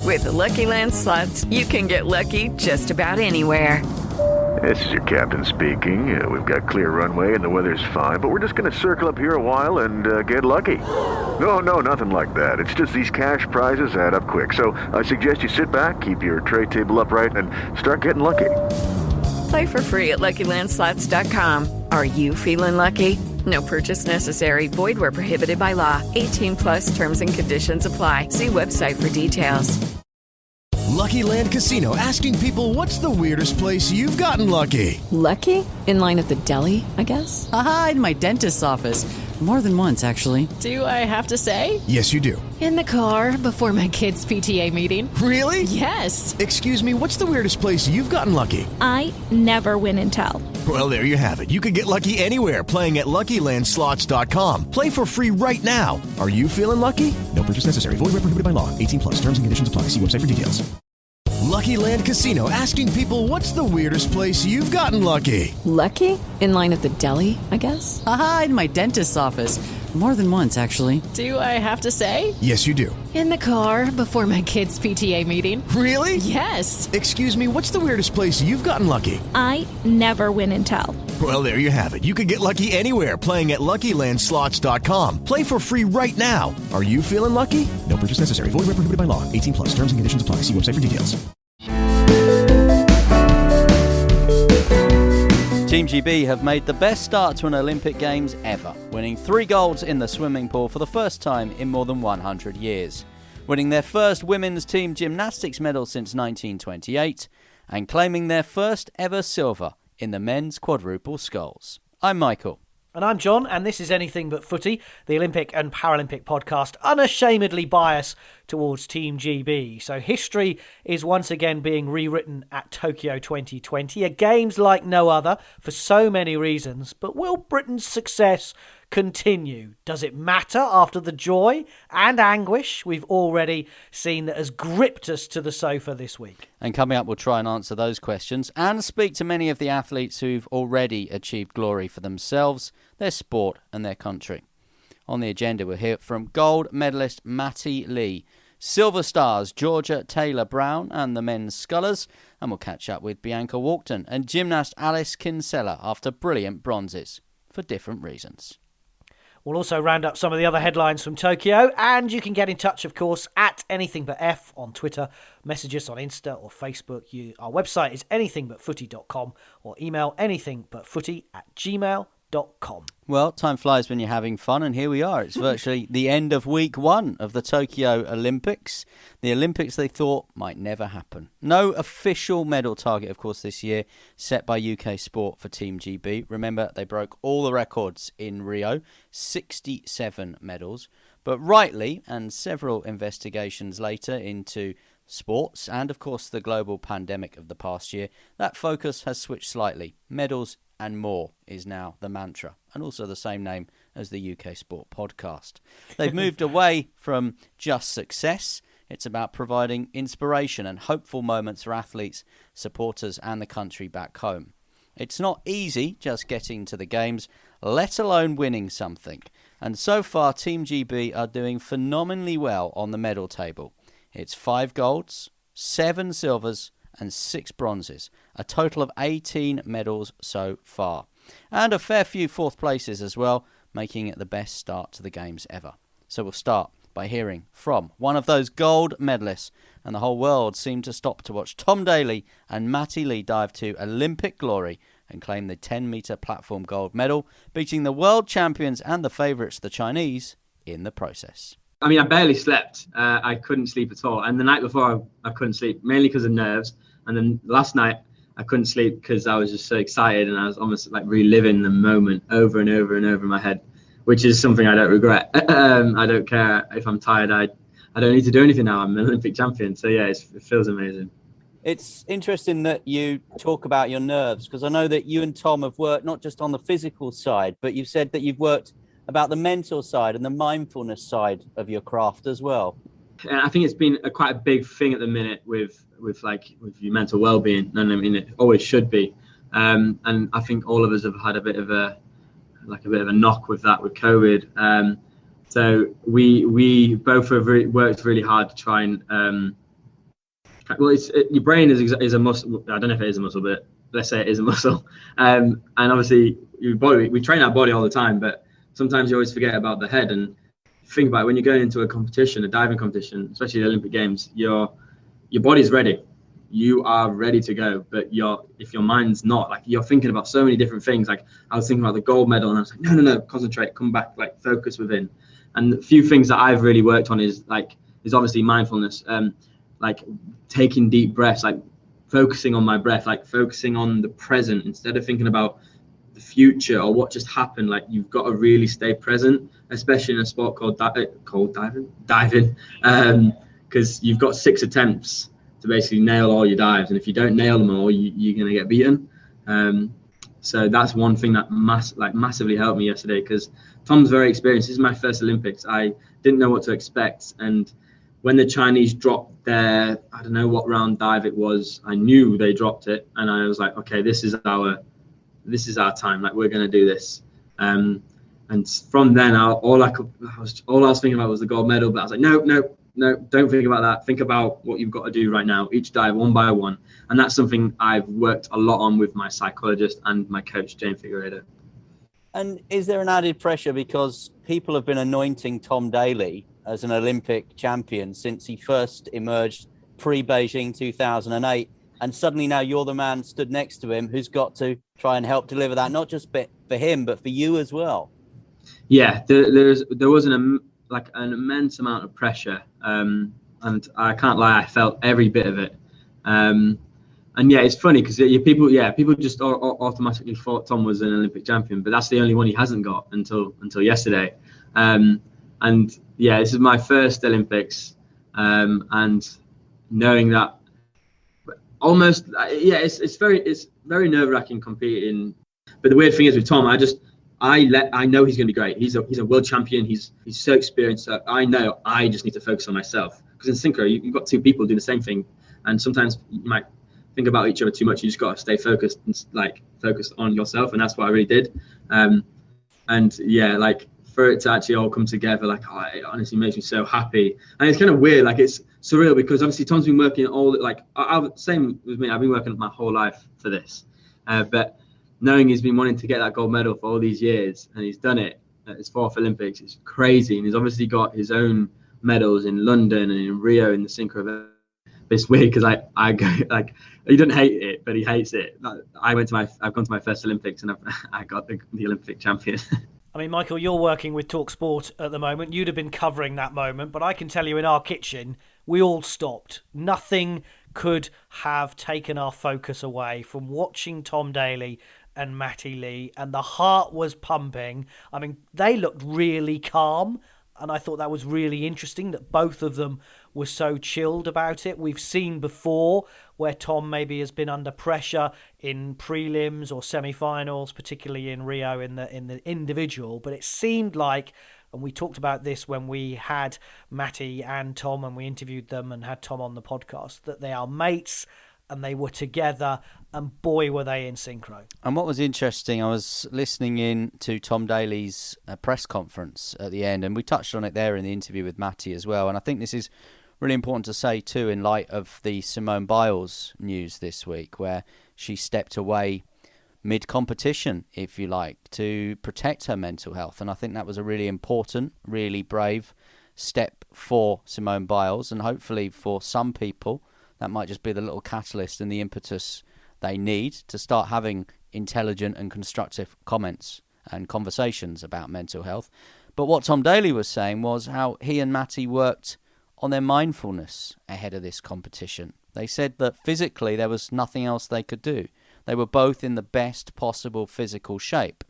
With the Lucky Land Slots, you can get lucky just about anywhere. This is your captain speaking. We've got clear runway and the weather's fine, but we're just going to circle up here a while and get lucky. No, nothing like that. It's just these cash prizes add up quick. So I suggest you sit back, keep your tray table upright, and start getting lucky. Play for free at LuckyLandSlots.com. Are you feeling lucky? No purchase necessary. Void where prohibited by law. 18 plus terms and conditions apply. See website for details. Lucky Land Casino, asking people, what's the weirdest place you've gotten lucky? Lucky? In line at the deli, I guess? Aha, in my dentist's office. More than once, actually. Do I have to say? Yes, you do. In the car before my kids' PTA meeting. Really? Yes. Excuse me, what's the weirdest place you've gotten lucky? I never win and tell. Well, there you have it. You can get lucky anywhere, playing at LuckyLandSlots.com. Play for free right now. Are you feeling lucky? No purchase necessary. Void where prohibited by law. 18 plus. Terms and conditions apply. See website for details. Lucky Land Casino, asking people, what's the weirdest place you've gotten lucky? Lucky? In line at the deli, I guess? Aha, in my dentist's office. More than once, actually. Do I have to say? Yes, you do. In the car before my kids' PTA meeting. Really? Yes. Excuse me, what's the weirdest place you've gotten lucky? I never win and tell. Well, there you have it. You can get lucky anywhere, playing at LuckyLandSlots.com. Play for free right now. Are you feeling lucky? No purchase necessary. Void where prohibited by law. 18 plus. Terms and conditions apply. See website for details. Team GB have made the best start to an Olympic Games ever, winning 3 golds in the swimming pool for the first time in more than 100 years, winning their first women's team gymnastics medal since 1928, and claiming their first ever silver in the men's quadruple sculls. I'm Michael. And I'm John, and this is Anything But Footy, the Olympic and Paralympic podcast, unashamedly biased towards Team GB. So history is once again being rewritten at Tokyo 2020, a games like no other for so many reasons. But will Britain's success continue? Does it matter after the joy and anguish we've already seen that has gripped us to the sofa this week? And coming up, we'll try and answer those questions and speak to many of the athletes who've already achieved glory for themselves, their sport and their country. On the agenda, we'll hear from gold medalist Matty Lee, silver stars Georgia Taylor-Brown and the men's scullers, and we'll catch up with Bianca Walkden and gymnast Alice Kinsella after brilliant bronzes for different reasons. We'll also round up some of the other headlines from Tokyo, and you can get in touch, of course, at AnythingButF on Twitter, message us on Insta or Facebook. Our website is anythingbutfooty.com or email anythingbutfooty@gmail.com. Well, time flies when you're having fun, and here we are. It's virtually the end of week 1 of the Tokyo Olympics. The Olympics they thought might never happen. No official medal target, of course, this year set by UK Sport for Team GB. Remember, they broke all the records in Rio, 67 medals. But rightly, and several investigations later into sports and, of course, the global pandemic of the past year, that focus has switched slightly. Medals and more is now the mantra, and also the same name as the UK Sport podcast. They've moved away from just success. It's about providing inspiration and hopeful moments for athletes, supporters and the country back home. It's not easy just getting to the games, let alone winning something. And so far, Team GB are doing phenomenally well on the medal table. It's 5 golds, 7 silvers and 6 bronzes, a total of 18 medals so far. And a fair few 4th places as well, making it the best start to the Games ever. So we'll start by hearing from one of those gold medalists, and the whole world seemed to stop to watch Tom Daley and Matty Lee dive to Olympic glory and claim the 10-metre platform gold medal, beating the world champions and the favourites, the Chinese, in the process. I mean, I barely slept. I couldn't sleep at all. And the night before, I couldn't sleep, mainly because of nerves. And then last night, I couldn't sleep because I was just so excited, and I was almost like reliving the moment over and over and over in my head, which is something I don't regret. I don't care if I'm tired. I don't need to do anything now. I'm an Olympic champion. So, yeah, it feels amazing. It's interesting that you talk about your nerves, because I know that you and Tom have worked not just on the physical side, but you've said that you've worked about the mental side and the mindfulness side of your craft as well. And I think it's been quite a big thing at the minute with your mental well-being, and I mean it always should be. And I think all of us have had a bit of a knock with that with COVID. So we both have worked really hard to try and well, your brain is a muscle. I don't know if it is a muscle, but let's say it is a muscle. And obviously, your body, we train our body all the time, but sometimes you always forget about the head. And think about it, when you're going into a competition, a diving competition, especially the Olympic Games, your body's ready. You are ready to go, but if your mind's not, like, you're thinking about so many different things. Like, I was thinking about the gold medal, and I was like, no, concentrate, come back, like, focus within. And a few things that I've really worked on is obviously mindfulness, like taking deep breaths, like focusing on my breath, like focusing on the present instead of thinking about the future or what just happened. Like, you've got to really stay present, especially in a sport called diving, because you've got 6 attempts to basically nail all your dives, and if you don't nail them all, you're going to get beaten. So that's one thing that massively helped me yesterday, because Tom's very experienced. This is my first Olympics. I didn't know what to expect, and when the Chinese dropped their, I don't know what round dive it was, I knew they dropped it, and I was like, okay, this is our time. Like, we're going to do this. And from then, all I was thinking about was the gold medal. But I was like, no, don't think about that. Think about what you've got to do right now. Each dive, one by one, and that's something I've worked a lot on with my psychologist and my coach, Jane Figueiredo. And is there an added pressure because people have been anointing Tom Daley as an Olympic champion since he first emerged pre-Beijing 2008, and suddenly now you're the man stood next to him who's got to try and help deliver that, not just for him, but for you as well? Yeah, there was an immense amount of pressure, and I can't lie, I felt every bit of it. And yeah, it's funny because people just automatically thought Tom was an Olympic champion, but that's the only one he hasn't got until yesterday. And yeah, this is my first Olympics, and knowing that almost, it's very nerve-wracking competing. But the weird thing is with Tom, I know he's going to be great. He's a world champion. He's so experienced. So I know I just need to focus on myself, because in synchro you've got 2 people doing the same thing, and sometimes you might think about each other too much. You just got to stay focused and focused on yourself, and that's what I really did. And yeah, like, for it to actually all come together, like, it honestly makes me so happy. And it's kind of weird, like, it's surreal, because obviously Tom's been working same with me. I've been working my whole life for this, but knowing he's been wanting to get that gold medal for all these years, and he's done it at his 4th Olympics, it's crazy. And he's obviously got his own medals in London and in Rio in the synchro event. But it's weird because I go, like, he doesn't hate it, but he hates it. I've gone to my first Olympics, and I got the Olympic champion. I mean, Michael, you're working with TalkSport at the moment. You'd have been covering that moment, but I can tell you in our kitchen, we all stopped. Nothing could have taken our focus away from watching Tom Daley and Matty Lee, and the heart was pumping. I mean, they looked really calm, and I thought that was really interesting that both of them were so chilled about it. We've seen before where Tom maybe has been under pressure in prelims or semi-finals, particularly in Rio in the individual, but it seemed like, and we talked about this when we had Matty and Tom and we interviewed them and had Tom on the podcast, that they are mates and they were together, and boy were they in synchro. And what was interesting, I was listening in to Tom Daley's press conference at the end, and we touched on it there in the interview with Matty as well, and I think this is really important to say too in light of the Simone Biles news this week, where she stepped away mid-competition, if you like, to protect her mental health. And I think that was a really important, really brave step for Simone Biles, and hopefully for some people that might just be the little catalyst and the impetus they need to start having intelligent and constructive comments and conversations about mental health. But what Tom Daley was saying was how he and Matty worked on their mindfulness ahead of this competition. They said that physically there was nothing else they could do. They were both in the best possible physical shape.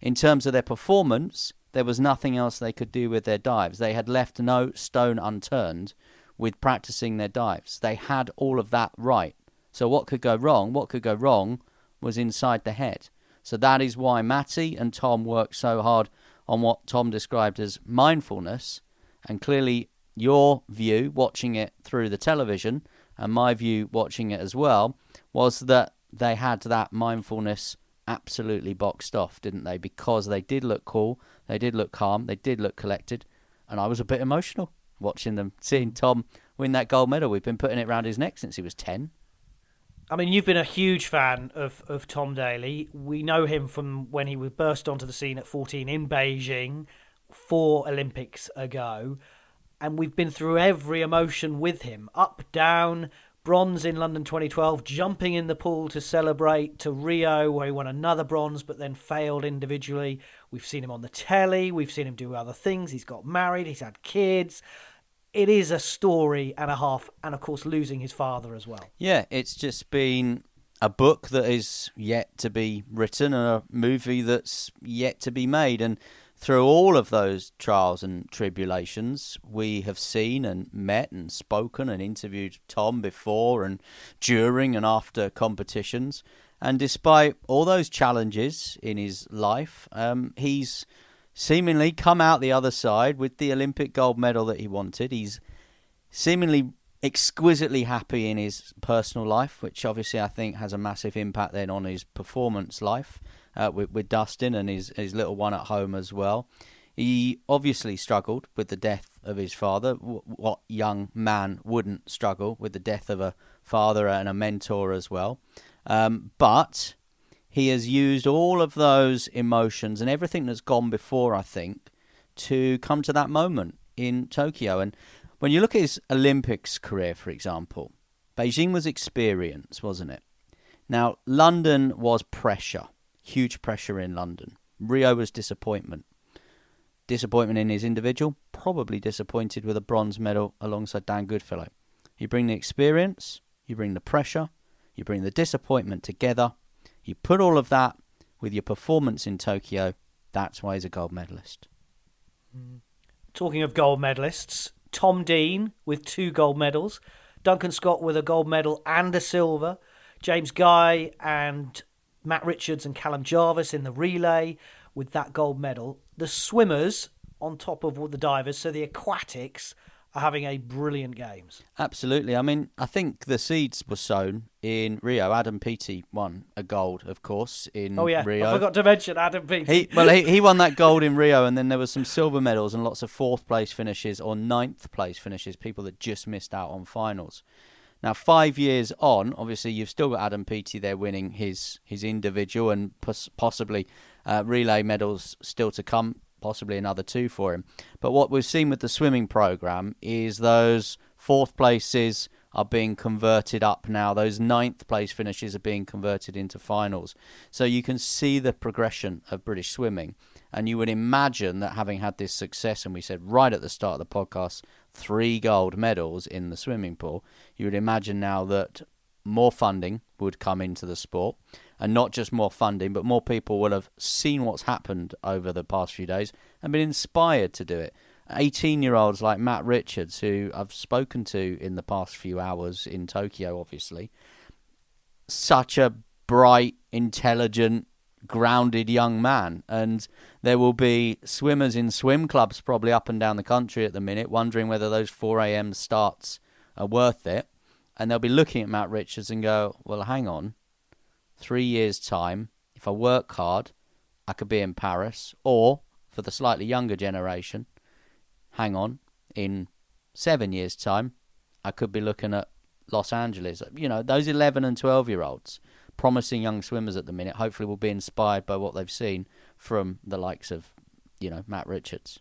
In terms of their performance, there was nothing else they could do with their dives. They had left no stone unturned with practicing their dives. They had all of that right. So what could go wrong? What could go wrong was inside the head. So that is why Matty and Tom worked so hard on what Tom described as mindfulness. And clearly your view, watching it through the television, and my view watching it as well, was that they had that mindfulness absolutely boxed off, didn't they? Because they did look cool, they did look calm, they did look collected, and I was a bit emotional watching them, seeing Tom win that gold medal. We've been putting it around his neck since he was 10. I mean, you've been a huge fan of Tom Daley. We know him from when he was burst onto the scene at 14 in Beijing 4 Olympics ago. And we've been through every emotion with him. Up, down, bronze in London 2012, jumping in the pool to celebrate, to Rio where he won another bronze but then failed individually. We've seen him on the telly. We've seen him do other things. He's got married. He's had kids. It is a story and a half, and of course losing his father as well. Yeah, it's just been a book that is yet to be written and a movie that's yet to be made. And through all of those trials and tribulations, we have seen and met and spoken and interviewed Tom before and during and after competitions. And despite all those challenges in his life, he's seemingly come out the other side with the Olympic gold medal that he wanted. He's seemingly exquisitely happy in his personal life, which obviously I think has a massive impact then on his performance life with Dustin and his little one at home as well. He obviously struggled with the death of his father. What young man wouldn't struggle with the death of a father and a mentor as well? But he has used all of those emotions and everything that's gone before, I think, to come to that moment in Tokyo. And when you look at his Olympics career, for example, Beijing was experience, wasn't it? Now, London was pressure, huge pressure in London. Rio was disappointment. Disappointment in his individual, probably disappointed with a bronze medal alongside Dan Goodfellow. You bring the experience, you bring the pressure, you bring the disappointment together. You put all of that with your performance in Tokyo, that's why he's a gold medalist. Talking of gold medalists, Tom Dean with 2 gold medals, Duncan Scott with a gold medal and a silver, James Guy and Matt Richards and Callum Jarvis in the relay with that gold medal. The swimmers on top of all the divers, so the aquatics, are having a brilliant games. Absolutely. I mean, I think the seeds were sown in Rio. Adam Peaty won a gold, of course, in Rio. I forgot to mention Adam Peaty. He won that gold in Rio, and then there was some silver medals and lots of 4th place finishes or 9th place finishes, people that just missed out on finals. Now, 5 years on, obviously, you've still got Adam Peaty there winning his individual and possibly relay medals still to come, possibly another 2 for him. But what we've seen with the swimming programme is those 4th places are being converted up now. Those 9th place finishes are being converted into finals. So you can see the progression of British swimming. And you would imagine that having had this success, and we said right at the start of the podcast, 3 gold medals in the swimming pool, you would imagine now that more funding would come into the sport. And not just more funding, but more people will have seen what's happened over the past few days and been inspired to do it. 18-year-olds like Matt Richards, who I've spoken to in the past few hours in Tokyo, obviously. Such a bright, intelligent, grounded young man. And there will be swimmers in swim clubs probably up and down the country at the minute wondering whether those 4 a.m. starts are worth it. And they'll be looking at Matt Richards and go, well, hang on. 3 years' time, if I work hard, I could be in Paris. Or, for the slightly younger generation, hang on, in 7 years' time, I could be looking at Los Angeles. You know, those 11 and 12-year-olds, promising young swimmers at the minute, hopefully will be inspired by what they've seen from the likes of, Matt Richards.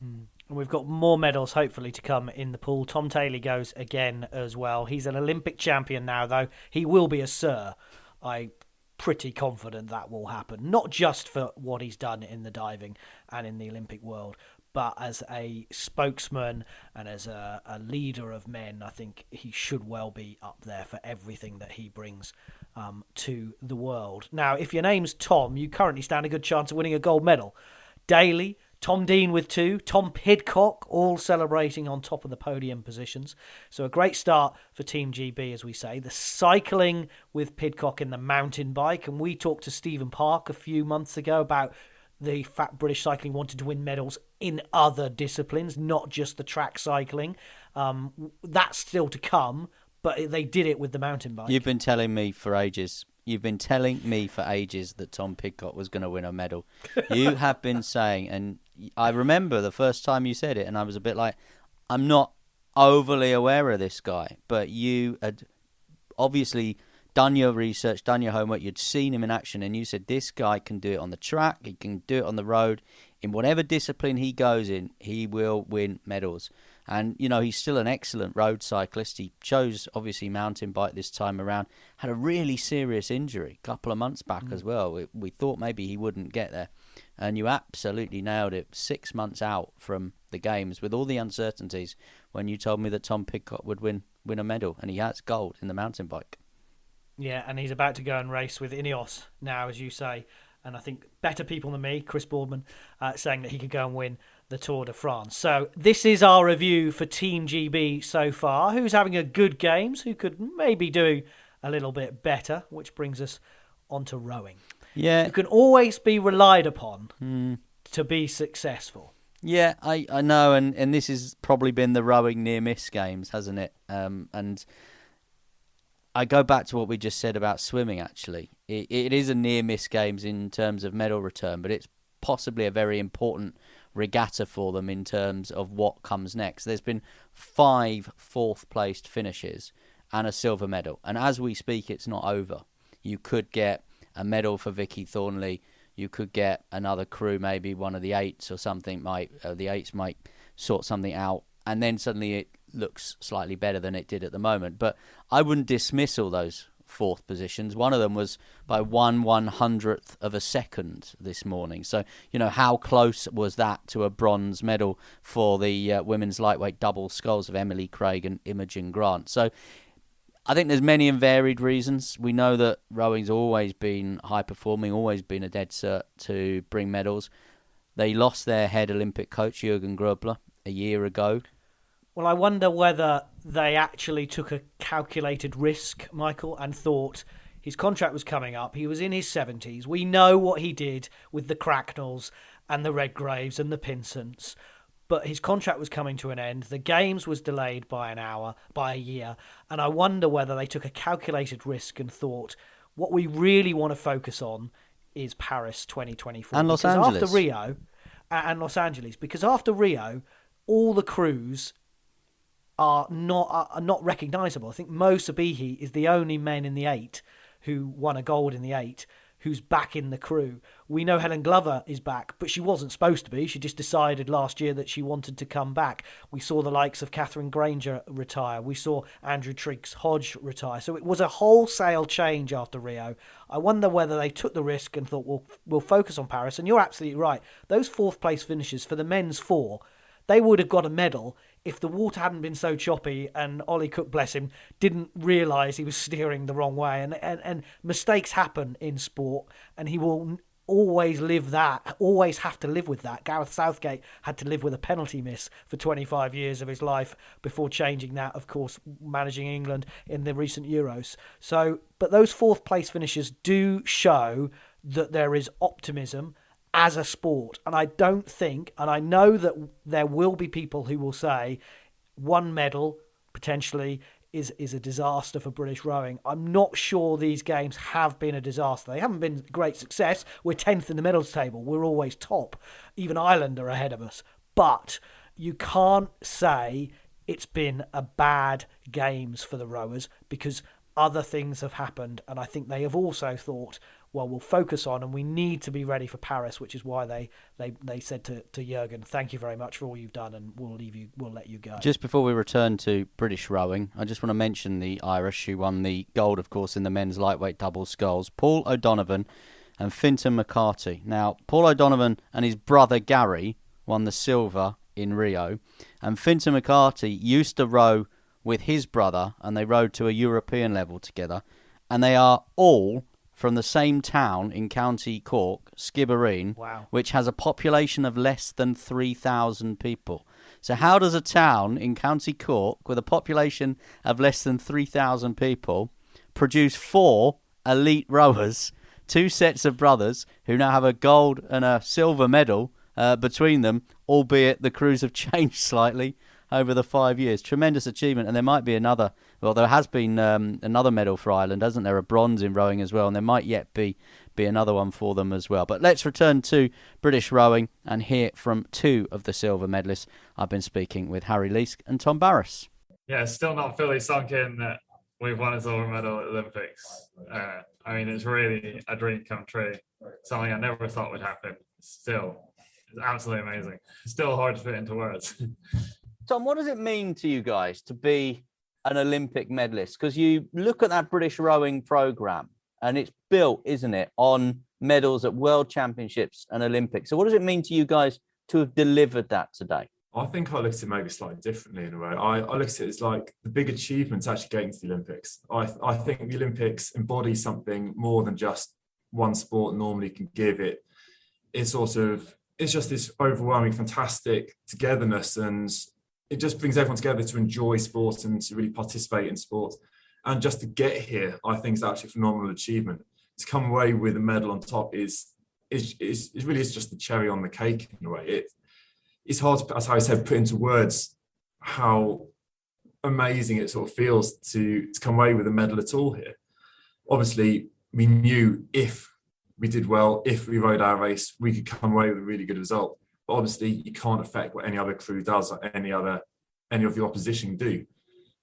And we've got more medals, hopefully, to come in the pool. Tom Daley goes again as well. He's an Olympic champion now, though. He will be a Sir. I'm pretty confident that will happen, not just for what he's done in the diving and in the Olympic world, but as a spokesman and as a leader of men. I think he should well be up there for everything that he brings to the world. Now, if your name's Tom, you currently stand a good chance of winning a gold medal. Daley, Tom Dean with 2, Tom Pidcock all celebrating on top of the podium positions. So a great start for Team GB, as we say. The cycling with Pidcock in the mountain bike. And we talked to Stephen Park a few months ago about the fact British cycling wanted to win medals in other disciplines, not just the track cycling. That's still to come, but they did it with the mountain bike. You've been telling me for ages that Tom Pidcock was going to win a medal. You have been saying, and I remember the first time you said it, and I was a bit like, I'm not overly aware of this guy, but you had obviously done your research, done your homework, you'd seen him in action, and you said, this guy can do it on the track, he can do it on the road. In whatever discipline he goes in, he will win medals. And, you know, he's still an excellent road cyclist. He chose, obviously, mountain bike this time around. Had a really serious injury a couple of months back as well. We thought maybe he wouldn't get there. And you absolutely nailed it. 6 months out from the Games with all the uncertainties when you told me that Tom Pidcock would win a medal. And he has gold in the mountain bike. Yeah, and he's about to go and race with Ineos now, as you say. And I think better people than me, Chris Boardman, saying that he could go and win the Tour de France. So this is our review for Team GB so far. Who's having a good Games? Who could maybe do a little bit better? Which brings us on to rowing. Yeah. You can always be relied upon to be successful. Yeah, I know. And this has probably been the rowing near-miss Games, hasn't it? And I go back to what we just said about swimming, actually. It is a near-miss Games in terms of medal return, but it's possibly a very important regatta for them in terms of what comes next. There's been 5 fourth-placed finishes and a silver medal. And as we speak, it's not over. You could get a medal for Vicky Thornley. You could get another crew, maybe one of the eights or something. The eights might sort something out. And then suddenly it looks slightly better than it did at the moment. But I wouldn't dismiss all those fourth positions. One of them was by 1/100th of a second this morning. So, you know, how close was that to a bronze medal for the women's lightweight double sculls of Emily Craig and Imogen Grant? So I think there's many and varied reasons. We know that rowing's always been high-performing, always been a dead cert to bring medals. They lost their head Olympic coach, Jürgen Gröbler, a year ago. Well, I wonder whether they actually took a calculated risk, Michael, and thought his contract was coming up. He was in his 70s. We know what he did with the Cracknells and the Redgraves and the Pinsents. But his contract was coming to an end. The Games was delayed by a year. And I wonder whether they took a calculated risk and thought, what we really want to focus on is Paris 2024. And Los Angeles. After Rio, and Los Angeles. Because after Rio, all the crews are not recognisable. I think Mo Sabihi is the only man in the 8 who won a gold in the 8 who's back in the crew. We know Helen Glover is back, but she wasn't supposed to be. She just decided last year that she wanted to come back. We saw the likes of Catherine Granger retire. We saw Andrew Triggs-Hodge retire. So it was a wholesale change after Rio. I wonder whether they took the risk and thought, we'll focus on Paris. And you're absolutely right. Those fourth place finishes for the men's 4, they would have got a medal if the water hadn't been so choppy and Ollie Cook, bless him, didn't realise he was steering the wrong way. And mistakes happen in sport, and he will always have to live with that. Gareth Southgate had to live with a penalty miss for 25 years of his life before changing that, of course, managing England in the recent Euros. So, but those fourth place finishes do show that there is optimism as a sport. And I don't think, and I know that there will be people who will say one medal potentially is a disaster for British rowing. I'm not sure these Games have been a disaster. They haven't been a great success. We're 10th in the medals table. We're always top. Even Ireland are ahead of us. But you can't say it's been a bad Games for the rowers because other things have happened. And I think they have also thought, well, we'll focus on, and we need to be ready for Paris, which is why they said to Jürgen, thank you very much for all you've done, and we'll let you go. Just before we return to British rowing, I just want to mention the Irish who won the gold, of course, in the men's lightweight double sculls, Paul O'Donovan and Fintan McCarthy. Now, Paul O'Donovan and his brother Gary won the silver in Rio, and Fintan McCarthy used to row with his brother, and they rowed to a European level together, and they are all from the same town in County Cork, Skibbereen, wow, which has a population of less than 3,000 people. So how does a town in County Cork with a population of less than 3,000 people produce 4 elite rowers, 2 sets of brothers who now have a gold and a silver medal between them, albeit the crews have changed slightly? over the 5 years. Tremendous achievement. And there might be another, well, there has been another medal for Ireland, hasn't there? A bronze in rowing as well. And there might yet be another one for them as well. But let's return to British rowing and hear from two of the silver medalists. I've been speaking with Harry Leask and Tom Barras. Yeah, it's still not fully sunk in that we've won a silver medal at the Olympics. I mean, it's really a dream come true. Something I never thought would happen. Still, it's absolutely amazing. It's still hard to fit into words. Tom, what does it mean to you guys to be an Olympic medalist? Because you look at that British rowing programme and it's built, isn't it, on medals at World Championships and Olympics. So what does it mean to you guys to have delivered that today? I think I look at it maybe slightly differently in a way. I look at it as like the big achievements actually getting to the Olympics. I think the Olympics embody something more than just one sport normally can give it. It's just this overwhelming, fantastic togetherness, and it just brings everyone together to enjoy sport and to really participate in sport. And just to get here, I think is actually a phenomenal achievement. To come away with a medal on top is really just the cherry on the cake in a way. It's hard to, as Harry said, put into words how amazing it sort of feels to come away with a medal at all here. Obviously, we knew if we did well, if we rode our race, we could come away with a really good result. But obviously, you can't affect what any other crew does or any of the opposition do.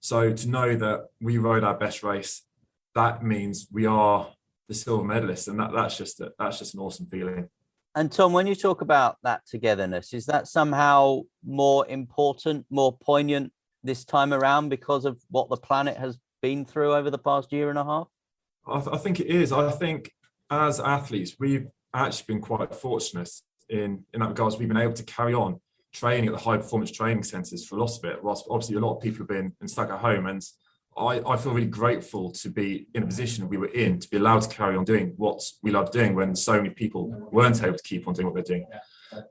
So to know that we rode our best race, that means we are the silver medalists, and that's just an awesome feeling. And Tom, when you talk about that togetherness, is that somehow more important, more poignant this time around because of what the planet has been through over the past year and a half? I think it is. I think as athletes, we've actually been quite fortunate in that regards. We've been able to carry on training at the high performance training centres for a lot of it, whilst obviously a lot of people have been stuck at home. And I feel really grateful to be in a position we were in, to be allowed to carry on doing what we love doing when so many people weren't able to keep on doing what they're doing.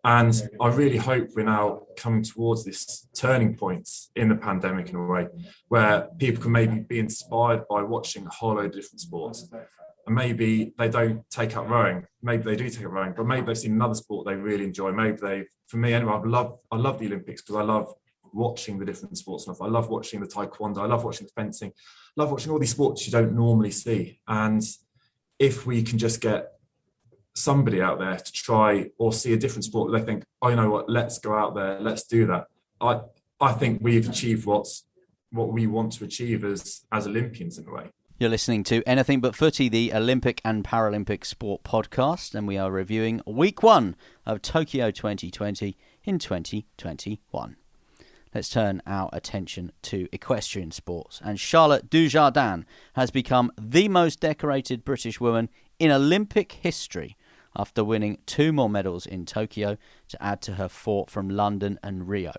And I really hope we're now coming towards this turning point in the pandemic in a way where people can maybe be inspired by watching a whole load of different sports. And maybe they don't take up rowing, maybe they do take up rowing, but maybe they've seen another sport they really enjoy. Maybe for me anyway, I love the Olympics because I love watching the different sports stuff. I love watching the taekwondo, I love watching the fencing, I love watching all these sports you don't normally see. And if we can just get somebody out there to try or see a different sport, they think, oh, you know what, let's go out there, let's do that. I think we've achieved what we want to achieve as Olympians in a way. You're listening to Anything But Footy, the Olympic and Paralympic sport podcast, and we are reviewing week 1 of Tokyo 2020 in 2021. Let's turn our attention to equestrian sports. And Charlotte Dujardin has become the most decorated British woman in Olympic history after winning 2 more medals in Tokyo to add to her 4 from London and Rio.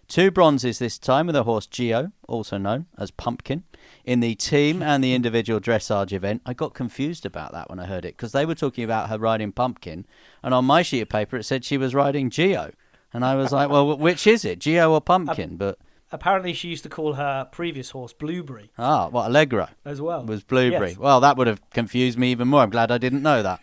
2 bronzes this time with her horse Gio, also known as Pumpkin, in the team and the individual dressage event. I got confused about that when I heard it because they were talking about her riding Pumpkin, and on my sheet of paper it said she was riding Gio. And I was like, well, which is it, Gio or Pumpkin? But apparently she used to call her previous horse Blueberry. Ah, well, Allegro as well was Blueberry. Yes. Well, that would have confused me even more. I'm glad I didn't know that.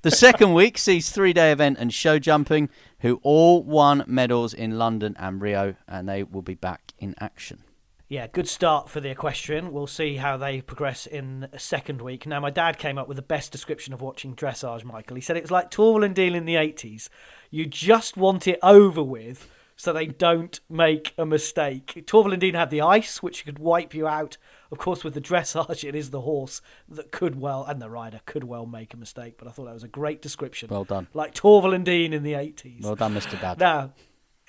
The second week sees 3-day event and show jumping, who all won medals in London and Rio, and they will be back in action. Yeah, good start for the equestrian. We'll see how they progress in a second week. Now, my dad came up with the best description of watching dressage, Michael. He said it was like Torval and Deal in the 80s. You just want it over with so they don't make a mistake. Torval and Dean had the ice, which could wipe you out. Of course, with the dressage, it is the horse that could well, and the rider could well make a mistake. But I thought that was a great description. Well done. Like Torval and Dean in the 80s. Well done, Mr. Dad. Now,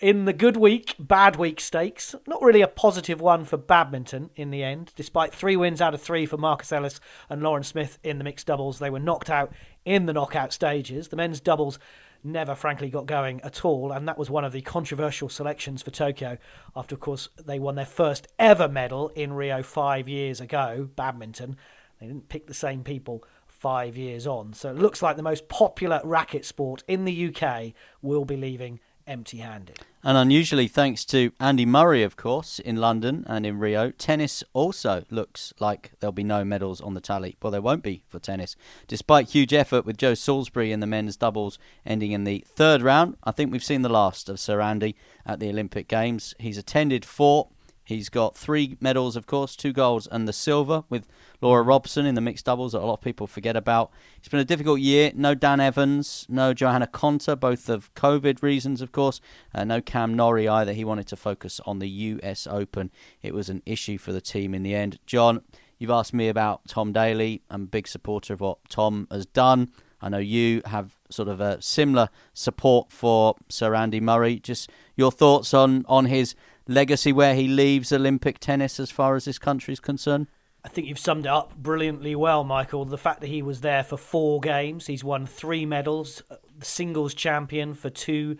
in the good week, bad week stakes, not really a positive one for badminton in the end. Despite 3 wins out of 3 for Marcus Ellis and Lauren Smith in the mixed doubles, they were knocked out in the knockout stages. The men's doubles never frankly got going at all, and that was one of the controversial selections for Tokyo after, of course, they won their first ever medal in Rio 5 years ago, badminton. They didn't pick the same people 5 years on. So it looks like the most popular racket sport in the UK will be leaving empty-handed. And unusually, thanks to Andy Murray, of course, in London and in Rio, tennis also looks like there'll be no medals on the tally. Well, there won't be for tennis. Despite huge effort with Joe Salisbury in the men's doubles ending in the third round, I think we've seen the last of Sir Andy at the Olympic Games. He's attended 4. He's got 3 medals, of course, 2 golds and the silver with Laura Robson in the mixed doubles that a lot of people forget about. It's been a difficult year. No Dan Evans, no Johanna Konta, both of COVID reasons, of course. No Cam Norrie either. He wanted to focus on the US Open. It was an issue for the team in the end. John, you've asked me about Tom Daley. I'm a big supporter of what Tom has done. I know you have sort of a similar support for Sir Andy Murray. Just your thoughts on his legacy, where he leaves Olympic tennis as far as this country is concerned? I think you've summed it up brilliantly well, Michael. The fact that he was there for 4 games, he's won 3 medals, the singles champion for 2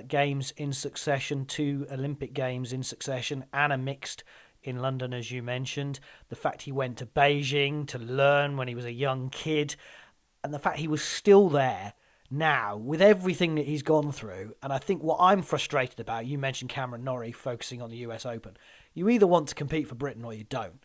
games in succession, 2 Olympic games in succession, and a mixed in London, as you mentioned. The fact he went to Beijing to learn when he was a young kid, and the fact he was still there now with everything that he's gone through. And I think what I'm frustrated about, you mentioned Cameron Norrie focusing on the US Open. You either want to compete for Britain or you don't.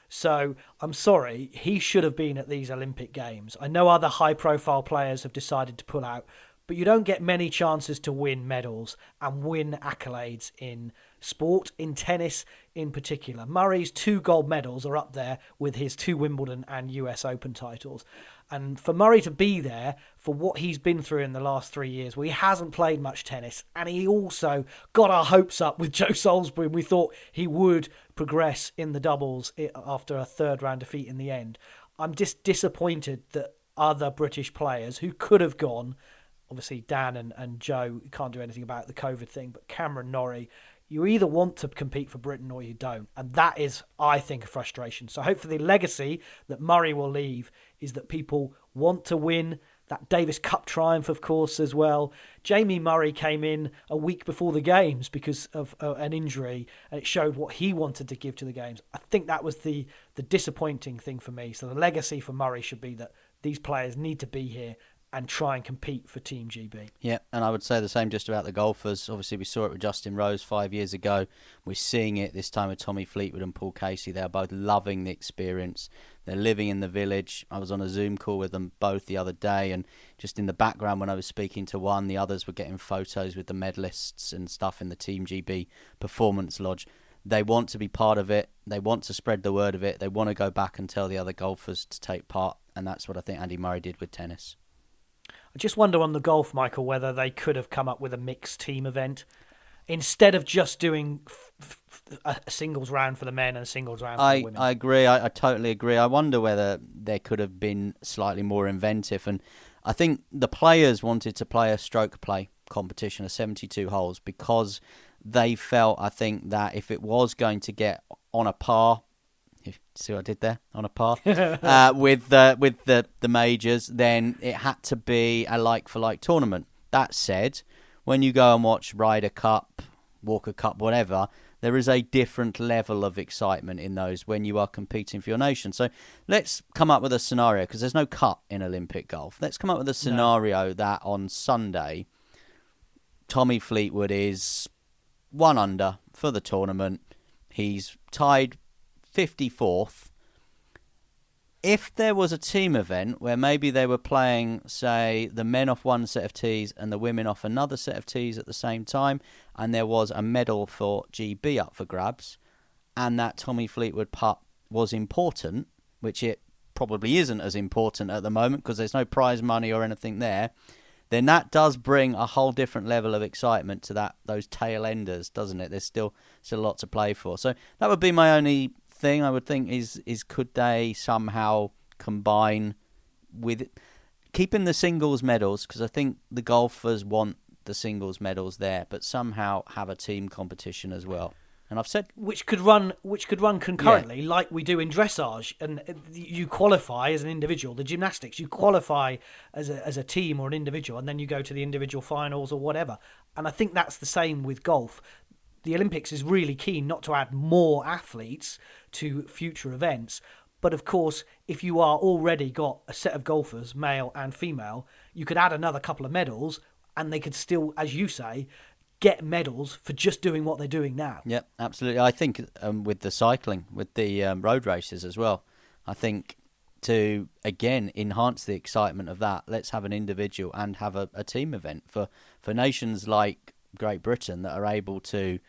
So I'm sorry, he should have been at these Olympic Games. I know other high-profile players have decided to pull out, but you don't get many chances to win medals and win accolades in sport, in tennis in particular. Murray's 2 gold medals are up there with his 2 Wimbledon and US Open titles. And for Murray to be there for what he's been through in the last 3 years, where he hasn't played much tennis, and he also got our hopes up with Joe Salisbury, and we thought he would progress in the doubles after a third-round defeat in the end. I'm just disappointed that other British players who could have gone, obviously Dan and Joe can't do anything about the COVID thing, but Cameron Norrie, you either want to compete for Britain or you don't. And that is, I think, a frustration. So hopefully the legacy that Murray will leave is that people want to win. That Davis Cup triumph, of course, as well. Jamie Murray came in a week before the Games because of an injury, and it showed what he wanted to give to the Games. I think that was the disappointing thing for me. So the legacy for Murray should be that these players need to be here and try and compete for Team GB. Yeah, and I would say the same just about the golfers. Obviously, we saw it with Justin Rose 5 years ago. We're seeing it this time with Tommy Fleetwood and Paul Casey. They're both loving the experience. They're living in the village. I was on a Zoom call with them both the other day, and just in the background when I was speaking to one, the others were getting photos with the medalists and stuff in the Team GB Performance Lodge. They want to be part of it. They want to spread the word of it. They want to go back and tell the other golfers to take part, and that's what I think Andy Murray did with tennis. I just wonder on the golf, Michael, whether they could have come up with a mixed team event instead of just doing a singles round for the men and a singles round for the women. I agree. I totally agree. I wonder whether there could have been slightly more inventive. And I think the players wanted to play a stroke play competition of 72 holes because they felt, I think, that if it was going to get on a par, see what I did there? On a par with the majors, then it had to be a like-for-like tournament. That said, when you go and watch Ryder Cup, Walker Cup, whatever, there is a different level of excitement in those when you are competing for your nation. So let's come up with a scenario, because there's no cut in Olympic golf. Let's come up with a scenario that on Sunday, Tommy Fleetwood is 1 under for the tournament. He's tied 54th. If there was a team event where maybe they were playing, say, the men off one set of tees and the women off another set of tees at the same time, and there was a medal for GB up for grabs, and that Tommy Fleetwood putt was important, which it probably isn't as important at the moment because there's no prize money or anything there, then that does bring a whole different level of excitement to those tail enders, doesn't it? There's still a lot to play for. So that would be my only thing I would think is could they somehow combine with keeping the singles medals, because I think the golfers want the singles medals there, but somehow have a team competition as well. And I've said which could run concurrently, like we do in dressage, and you qualify as an individual. The gymnastics, you qualify as a team or an individual, and then you go to the individual finals or whatever. And I think that's the same with golf. The Olympics is really keen not to add more athletes to future events. But of course, if you are already got a set of golfers, male and female, you could add another couple of medals and they could still, as you say, get medals for just doing what they're doing now. Yep, absolutely. I think with the cycling, with the road races as well, I think to, again, enhance the excitement of that, let's have an individual and have a team event for nations like Great Britain that are able to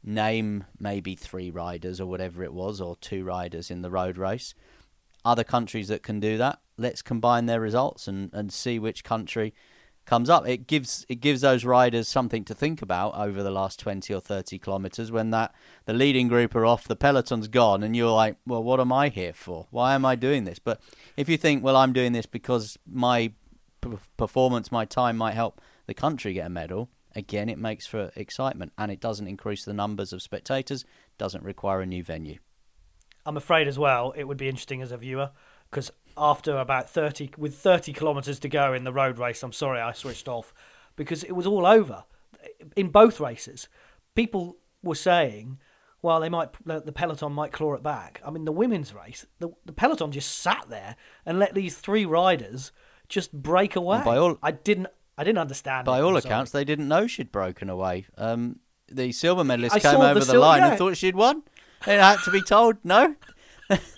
name maybe 3 riders or whatever it was, or 2 riders in the road race. Other countries that can do that, let's combine their results and see which country comes up. It gives those riders something to think about over the last 20 or 30 kilometres when the leading group are off, the peloton's gone, and you're like, well, what am I here for? Why am I doing this? But if you think, well, I'm doing this because my performance, my time might help the country get a medal, again, it makes for excitement, and it doesn't increase the numbers of spectators, doesn't require a new venue. I'm afraid as well, it would be interesting as a viewer, because after about 30 kilometres to go in the road race, I'm sorry I switched off, because it was all over. In both races, people were saying, well, the peloton might claw it back. I mean, the women's race, the peloton just sat there and let these 3 riders just break away. I didn't understand. By all accounts, they didn't know she'd broken away. The silver medalist came over the line and thought she'd won. They had to be told, no,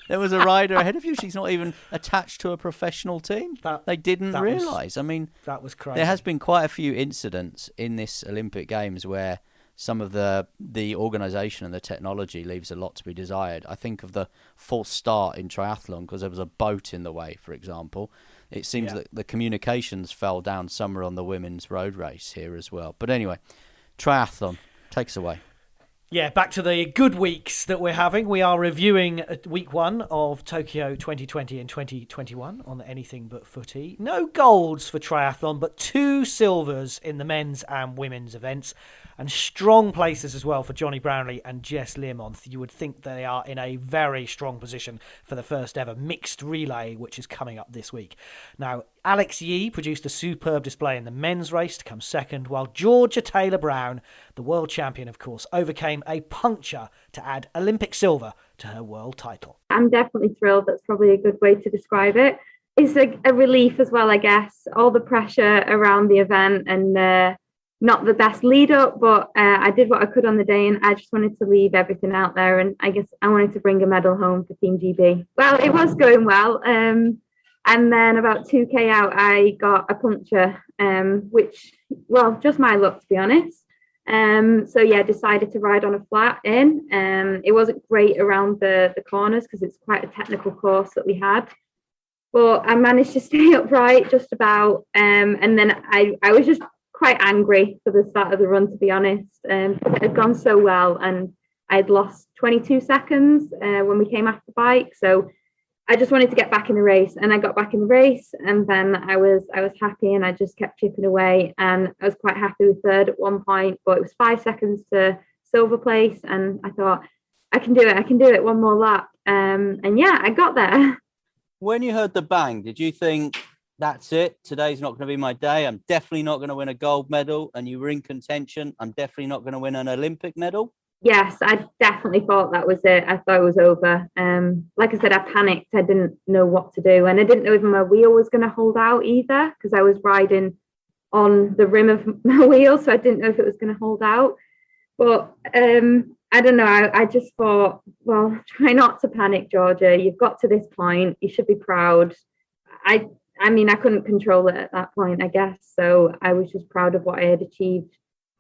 there was a rider ahead of you. She's not even attached to a professional team. They didn't realise. I mean, that was crazy. There has been quite a few incidents in this Olympic Games where some of the organisation and the technology leaves a lot to be desired. I think of the false start in triathlon because there was a boat in the way, for example. It seems that the communications fell down somewhere on the women's road race here as well. But anyway, triathlon, take us away. Yeah, back to the good weeks that we're having. We are reviewing week 1 of Tokyo 2020 and 2021 on Anything But Footy. No golds for triathlon, but 2 silvers in the men's and women's events. And strong places as well for Johnny Brownlee and Jess Learmonth. You would think they are in a very strong position for the first ever mixed relay, which is coming up this week. Now, Alex Yee produced a superb display in the men's race to come second, while Georgia Taylor-Brown, the world champion, of course, overcame a puncture to add Olympic silver to her world title. I'm definitely thrilled. That's probably a good way to describe it. It's a relief as well, I guess. All the pressure around the event and not the best lead up, but I did what I could on the day, and I just wanted to leave everything out there. And I guess I wanted to bring a medal home for Team GB. Well, it was going well. And then about 2K out, I got a puncture, which, well, just my luck, to be honest. So yeah, decided to ride on a flat in. It wasn't great around the corners because it's quite a technical course that we had. But I managed to stay upright just about. And then I was just quite angry for the start of the run, to be honest. It had gone so well, and I'd lost 22 seconds when we came off the bike. So I just wanted to get back in the race, and I got back in the race, and then I was happy, and I just kept chipping away, and I was quite happy with third at one point, but it was 5 seconds to silver place, and I thought, I can do it one more lap. And yeah, I got there. When you heard the bang, did you think, that's it, today's not going to be my day, I'm definitely not going to win a gold medal, and you were in contention, I'm definitely not going to win an Olympic medal? Yes, I definitely thought that was it. I thought it was over. Like I said, I panicked. I didn't know what to do, and I didn't know if my wheel was going to hold out either, because I was riding on the rim of my wheel, so I didn't know if it was going to hold out. But I don't know. I just thought, well, try not to panic, Georgia. You've got to this point. You should be proud. I mean, I couldn't control it at that point, I guess. So I was just proud of what I had achieved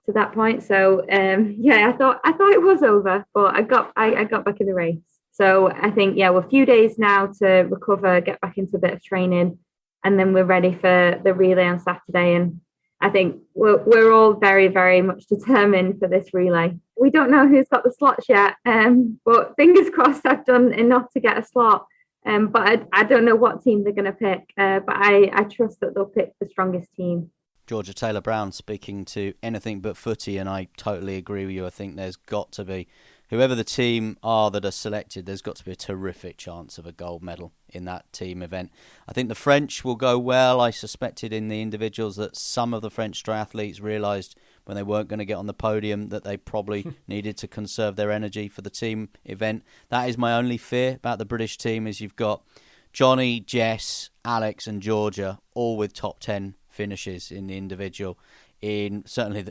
to that point. So yeah, I thought it was over, but I got back in the race. So I think, yeah, we're a few days now to recover, get back into a bit of training, and then we're ready for the relay on Saturday. And I think we're all very, very much determined for this relay. We don't know who's got the slots yet, but fingers crossed I've done enough to get a slot. But I don't know what team they're going to pick, but I trust that they'll pick the strongest team. Georgia Taylor-Brown speaking to Anything But Footy, and I totally agree with you. I think there's got to be, whoever the team are that are selected, there's got to be a terrific chance of a gold medal in that team event. I think the French will go well. I suspected in the individuals that some of the French triathletes realised when they weren't going to get on the podium that they probably needed to conserve their energy for the team event. That is my only fear about the British team, is you've got Johnny, Jess, Alex and Georgia all with top 10 finishes in the individual. in certainly,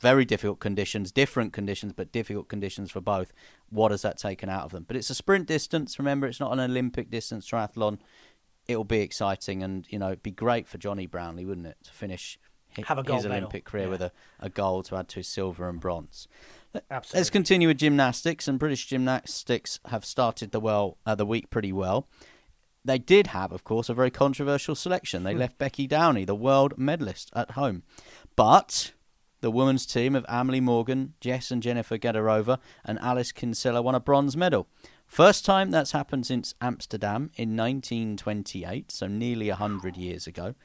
very difficult conditions, different conditions, but difficult conditions for both. What has that taken out of them? But it's a sprint distance. Remember, it's not an Olympic distance triathlon. It'll be exciting, and it'd be great for Johnny Brownlee, wouldn't it, to finish his Olympic career with a gold to add to his silver and bronze. Absolutely. Let's continue with gymnastics, and British gymnastics have started the week pretty well. They did have, of course, a very controversial selection. They left Becky Downey, the world medalist, at home. But the women's team of Amelie Morgan, Jess and Jennifer Gederova, and Alice Kinsella won a bronze medal. First time that's happened since Amsterdam in 1928, so nearly 100 years ago.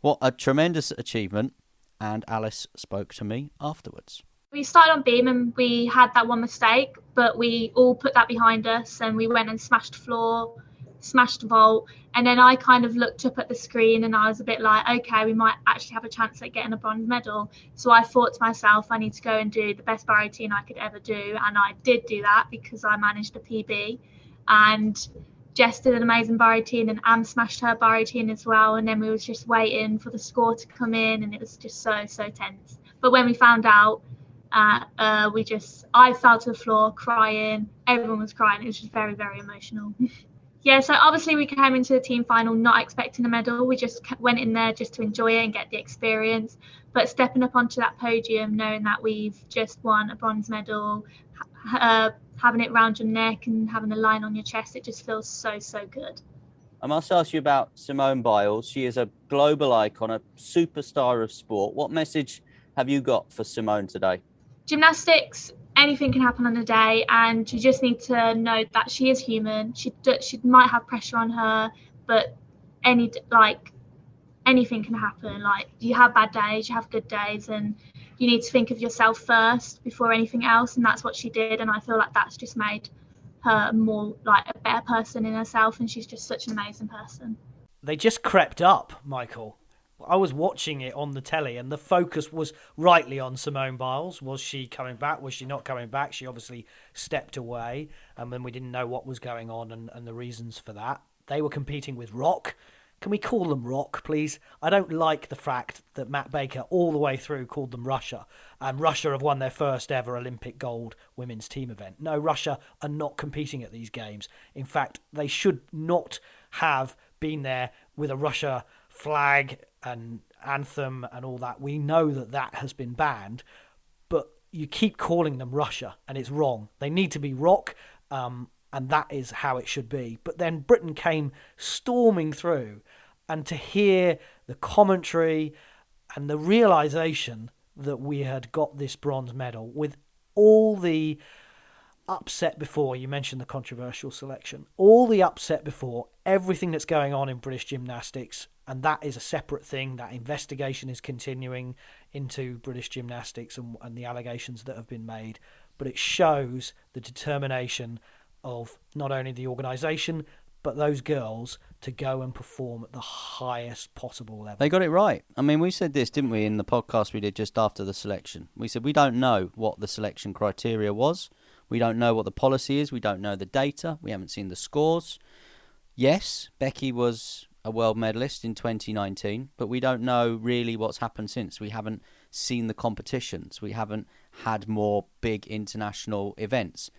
What a tremendous achievement, and Alice spoke to me afterwards. We started on beam and we had that one mistake, but we all put that behind us and we went and smashed floor, smashed vault, and then I kind of looked up at the screen and I was a bit like, okay, we might actually have a chance at getting a bronze medal. So I thought to myself, I need to go and do the best bar routine I could ever do, and I did do that because I managed a PB, and Jess did an amazing bar routine and Am smashed her bar routine as well, and then we was just waiting for the score to come in, and it was just so tense. But when we found out, I fell to the floor crying, everyone was crying, it was just very, very emotional. Yeah, so obviously we came into the team final not expecting a medal. We just went in there just to enjoy it and get the experience. But stepping up onto that podium, knowing that we've just won a bronze medal, having it round your neck and having a line on your chest, it just feels so good. I must ask you about Simone Biles. She is a global icon, a superstar of sport. What message have you got for Simone today? Gymnastics, anything can happen on a day, and you just need to know that she is human. She might have pressure on her, but anything can happen. Like, you have bad days, you have good days, and you need to think of yourself first before anything else, and that's what she did. And I feel like that's just made her more like a better person in herself, and she's just such an amazing person. They just crept up, Michael. I was watching it on the telly and the focus was rightly on Simone Biles. Was she coming back? Was she not coming back? She obviously stepped away, and then we didn't know what was going on and the reasons for that. They were competing with Rock. Can we call them Rock, please? I don't like the fact that Matt Baker all the way through called them Russia, and Russia have won their first ever Olympic gold women's team event. No, Russia are not competing at these games. In fact, they should not have been there with a Russia flag and anthem and all that. We know that has been banned, but you keep calling them Russia and it's wrong. They need to be Rock, and that is how it should be. But then Britain came storming through, and to hear the commentary and the realisation that we had got this bronze medal with all the upset before, you mentioned the controversial selection, all the upset before, everything that's going on in British gymnastics, and that is a separate thing. That investigation is continuing into British gymnastics and the allegations that have been made. But it shows the determination of not only the organisation, but those girls to go and perform at the highest possible level. They got it right. I mean, we said this, didn't we, in the podcast we did just after the selection? We said we don't know what the selection criteria was. We don't know what the policy is. We don't know the data. We haven't seen the scores. Yes, Becky was a world medalist in 2019, but we don't know really what's happened since. We haven't seen the competitions. We haven't had more big international events.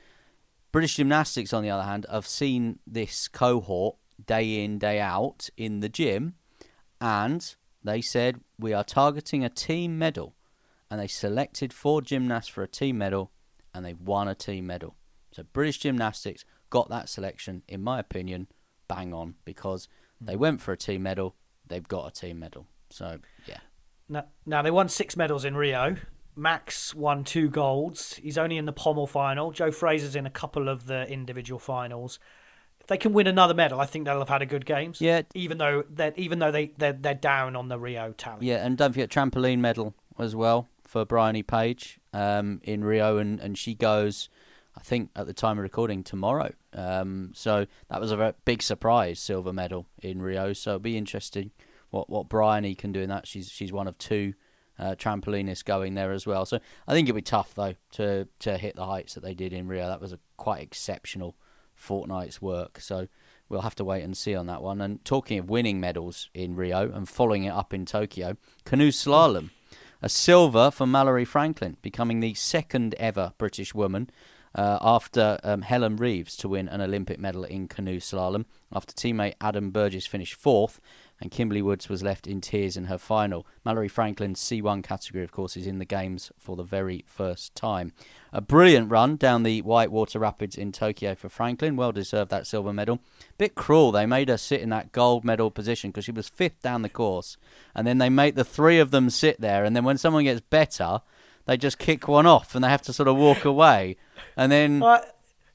British gymnastics, on the other hand, have seen this cohort day in, day out in the gym, and they said, we are targeting a team medal. And they selected 4 gymnasts for a team medal, and they've won a team medal. So British gymnastics got that selection, in my opinion, bang on, because they went for a team medal, they've got a team medal. So, yeah. Now they won 6 medals in Rio. Max won 2 golds. He's only in the pommel final. Joe Fraser's in a couple of the individual finals. If they can win another medal, I think they'll have had a good games. Yeah. Even though they're down on the Rio tally. Yeah, and don't forget trampoline medal as well for Bryony Page in Rio, and she goes, I think at the time of recording, tomorrow. So that was a very big surprise, silver medal in Rio. So it'll be interesting what Bryony can do in that. She's one of 2 trampolinists going there as well. So I think it'll be tough though to hit the heights that they did in Rio. That was a quite exceptional fortnight's work. So we'll have to wait and see on that one. And talking of winning medals in Rio and following it up in Tokyo, canoe slalom. A silver for Mallory Franklin, becoming the second ever British woman after Helen Reeves to win an Olympic medal in canoe slalom, after teammate Adam Burgess finished fourth and Kimberly Woods was left in tears in her final. Mallory Franklin's C1 category, of course, is in the Games for the very first time. A brilliant run down the Whitewater Rapids in Tokyo for Franklin. Well deserved that silver medal. Bit cruel, they made her sit in that gold medal position because she was fifth down the course. And then they make the three of them sit there. And then when someone gets better, they just kick one off and they have to sort of walk away. And then...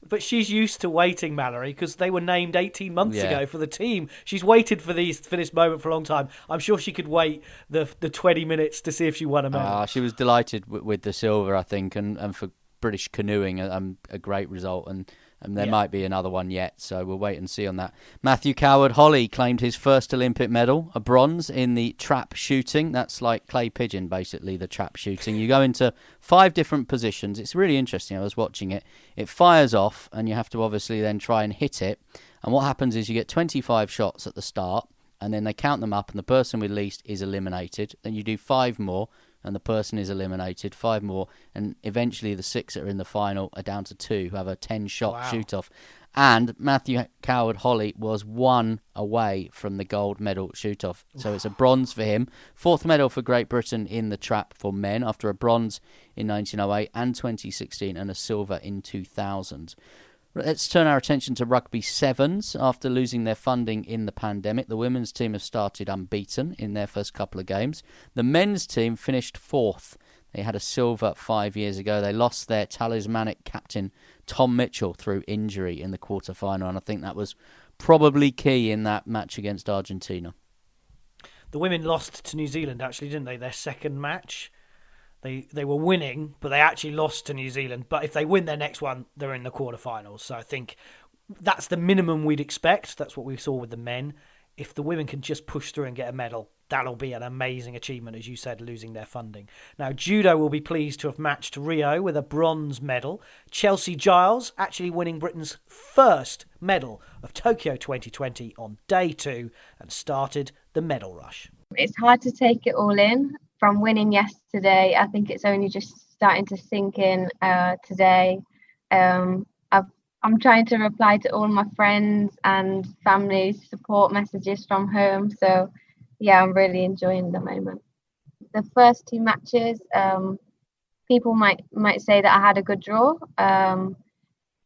But she's used to waiting, Mallory, because they were named 18 months ago for the team. She's waited for this moment for a long time. I'm sure she could wait the 20 minutes to see if she won a medal. She was delighted with the silver, I think, and for British canoeing, a great result. And there might be another one yet, so we'll wait and see on that. Matthew Coward-Holly claimed his first Olympic medal, a bronze in the trap shooting. That's like clay pigeon, basically, the trap shooting. You go into 5 different positions. It's really interesting. I was watching it. It fires off, and you have to obviously then try and hit it. And what happens is you get 25 shots at the start, and then they count them up, and the person with least is eliminated. Then you do 5 more, and the person is eliminated, 5 more, and eventually the 6 that are in the final are down to 2 who have a 10-shot shoot-off. And Matthew Coward-Holly was 1 away from the gold medal shoot-off. So it's a bronze for him. 4th medal for Great Britain in the trap for men after a bronze in 1908 and 2016 and a silver in 2000. Let's turn our attention to rugby sevens. After losing their funding in the pandemic, the women's team have started unbeaten in their first couple of games. The men's team finished 4th. They had a silver 5 years ago. They lost their talismanic captain, Tom Mitchell, through injury in the quarter-final, and I think that was probably key in that match against Argentina. The women lost to New Zealand, actually, didn't they? Their second match. They were winning, but they actually lost to New Zealand. But if they win their next one, they're in the quarterfinals. So I think that's the minimum we'd expect. That's what we saw with the men. If the women can just push through and get a medal, that'll be an amazing achievement, as you said, losing their funding. Now, judo will be pleased to have matched Rio with a bronze medal. Chelsea Giles actually winning Britain's first medal of Tokyo 2020 on day 2 and started the medal rush. It's hard to take it all in. From winning yesterday, I think it's only just starting to sink in today. I'm trying to reply to all my friends and family's support messages from home. So, yeah, I'm really enjoying the moment. The first 2 matches, people might say that I had a good draw,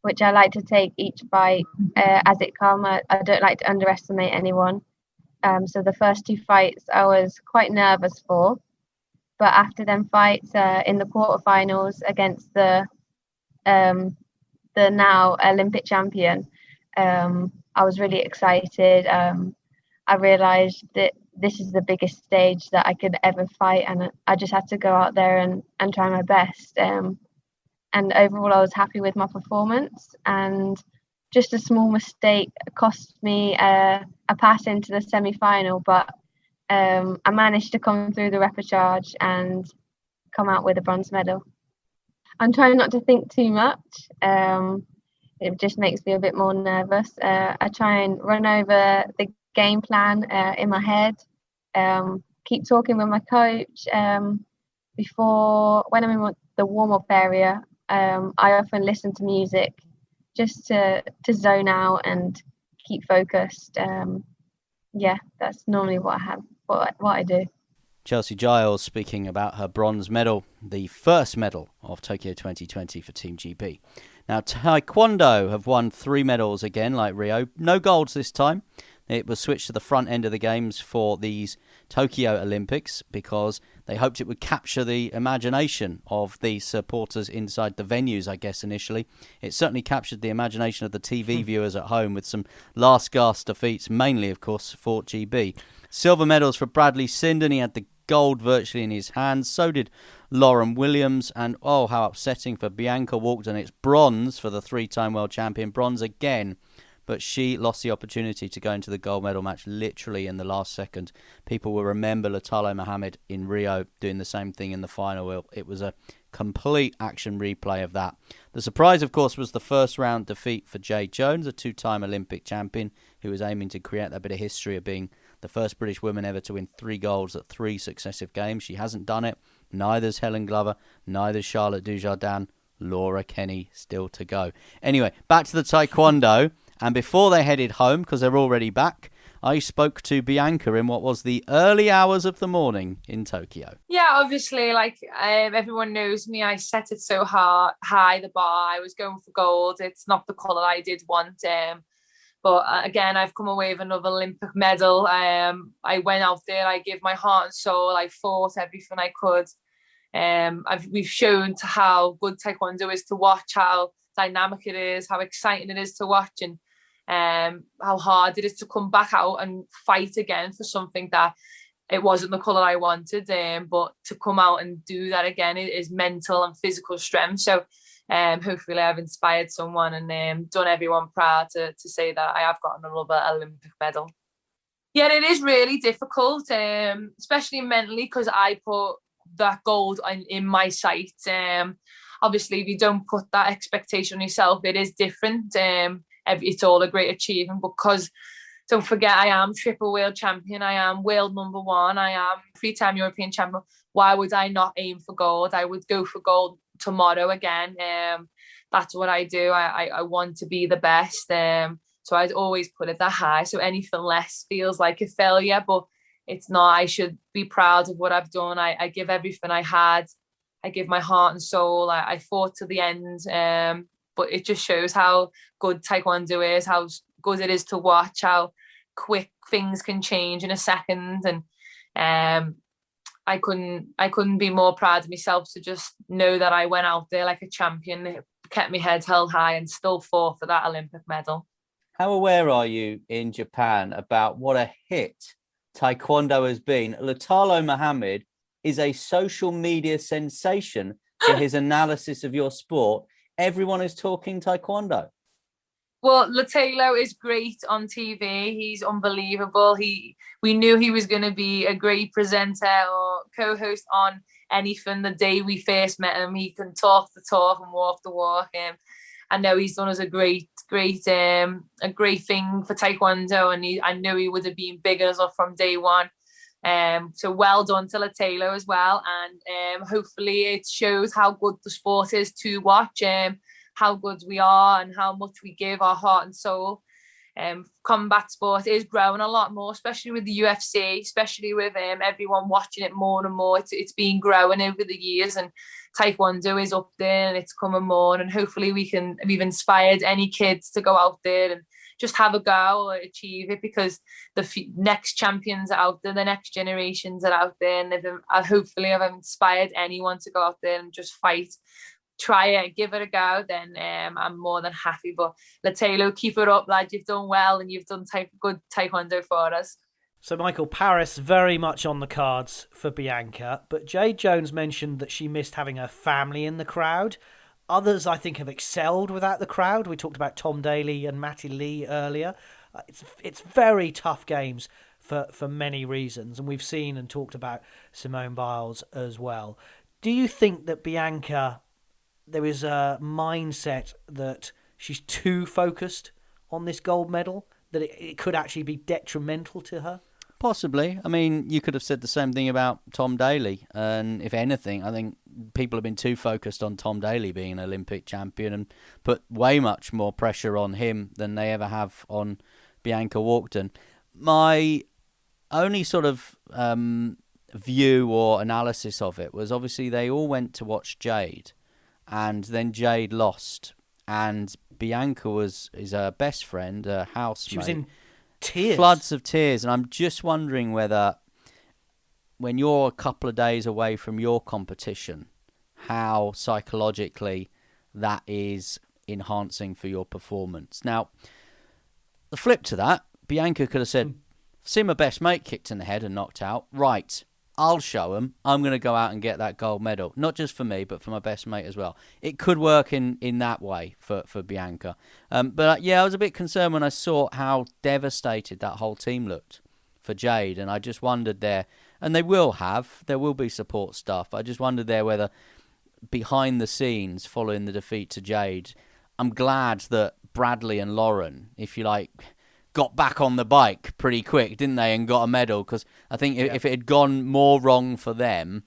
which I like to take each fight as it comes. I don't like to underestimate anyone. So the first 2 fights I was quite nervous for. But after them fights in the quarterfinals against the now Olympic champion, I was really excited. I realised that this is the biggest stage that I could ever fight, and I just had to go out there and try my best. And overall, I was happy with my performance. And just a small mistake cost me a pass into the semi-final, but I managed to come through the repechage and come out with a bronze medal. I'm trying not to think too much. It just makes me a bit more nervous. I try and run over the game plan in my head, keep talking with my coach. When I'm in the warm-up area, I often listen to music just to zone out and keep focused. That's normally what I do. Chelsea Giles speaking about her bronze medal, the first medal of Tokyo 2020 for Team GB. Now, Taekwondo have won 3 medals again, like Rio. No golds this time. It was switched to the front end of the games for these Tokyo Olympics because they hoped it would capture the imagination of the supporters inside the venues, I guess, initially. It certainly captured the imagination of the TV viewers at home with some last-gasp defeats, mainly, of course, for GB. Silver medals for Bradley Sinden. He had the gold virtually in his hands. So did Lauren Williams. And, oh, how upsetting for Bianca Walkden. It's bronze for the 3-time world champion. Bronze again. But she lost the opportunity to go into the gold medal match literally in the last second. People will remember Latalo Mohammed in Rio doing the same thing in the final. It was a complete action replay of that. The surprise, of course, was the first round defeat for Jade Jones, a 2-time Olympic champion who was aiming to create that bit of history of being the first British woman ever to win 3 golds at 3 successive games. She hasn't done it. Neither's Helen Glover, neither's Charlotte Dujardin. Laura Kenny still to go. Anyway, back to the taekwondo. And before they headed home, because they're already back, I spoke to Bianca in what was the early hours of the morning in Tokyo. Yeah, obviously, everyone knows me. I set it so high, the bar. I was going for gold. It's not the colour I did want. But again, I've come away with another Olympic medal. I went out there. I gave my heart and soul. I fought everything I could. We've shown to how good taekwondo is to watch, how dynamic it is, how exciting it is to watch, and how hard it is to come back out and fight again for something that it wasn't the colour I wanted. But to come out and do that again is mental and physical strength. So hopefully I've inspired someone and done everyone proud to say that I have got another Olympic medal. Yeah, it is really difficult, especially mentally, because I put that gold in my sight. Obviously, if you don't put that expectation on yourself, it is different. It's all a great achievement, because don't forget, I am triple world champion. I am world number one. I am 3-time European champion. Why would I not aim for gold? I would go for gold tomorrow again. That's what I do. I want to be the best. So I'd always put it that high. So anything less feels like a failure, but it's not. I should be proud of what I've done. I give everything I had. I give my heart and soul. I fought to the end. But it just shows how good taekwondo is, how good it is to watch, how quick things can change in a second. And I couldn't be more proud of myself to just know that I went out there like a champion, kept my head held high, and still fought for that Olympic medal. How aware are you in Japan about what a hit taekwondo has been? Latalo Mohammed is a social media sensation for his analysis of your sport. Everyone is talking taekwondo. Well, Latalo is great on TV. He's unbelievable. We knew he was going to be a great presenter or co-host on anything. The day we first met him, he can talk the talk and walk the walk. I know he's done us a great thing for taekwondo, and I know he would have been big as us from day one. So well done to Latalo as well, and hopefully it shows how good the sport is to watch, how good we are and how much we give our heart and soul. Combat sport is growing a lot more, especially with the UFC, especially with everyone watching it more and more. It's been growing over the years, and taekwondo is up there and it's coming more, and hopefully we've inspired any kids to go out there and just have a go or achieve it, because the next champions are out there, the next generations are out there, and hopefully I've inspired anyone to go out there and just fight, try it, give it a go, then I'm more than happy. But Latalo, keep it up, lad. You've done well, and you've done good taekwondo for us. So, Michael, Paris very much on the cards for Bianca, but Jade Jones mentioned that she missed having her family in the crowd. Others, I think, have excelled without the crowd. We talked about Tom Daley and Matty Lee earlier. It's very tough games for many reasons, and we've seen and talked about Simone Biles as well. Do you think that Bianca, there is a mindset that she's too focused on this gold medal, that it could actually be detrimental to her? Possibly. I mean, you could have said the same thing about Tom Daley. And if anything, I think people have been too focused on Tom Daley being an Olympic champion and put way much more pressure on him than they ever have on Bianca Walkden. My only sort of view or analysis of it was, obviously they all went to watch Jade, and then Jade lost, and Bianca is her best friend, her housemate. She was in tears. Floods of tears. And I'm just wondering whether, when you're a couple of days away from your competition, how psychologically that is enhancing for your performance. Now, the flip to that, Bianca could have said, see my best mate kicked in the head and knocked out. Right, I'll show him. I'm going to go out and get that gold medal. Not just for me, but for my best mate as well. It could work in that way for Bianca. But I was a bit concerned when I saw how devastated that whole team looked for Jade. And I just wondered there, and there will be support staff. I just wondered there whether behind the scenes, following the defeat to Jade, I'm glad that Bradley and Lauren, if you like, got back on the bike pretty quick, didn't they, and got a medal? Because I think if it had gone more wrong for them,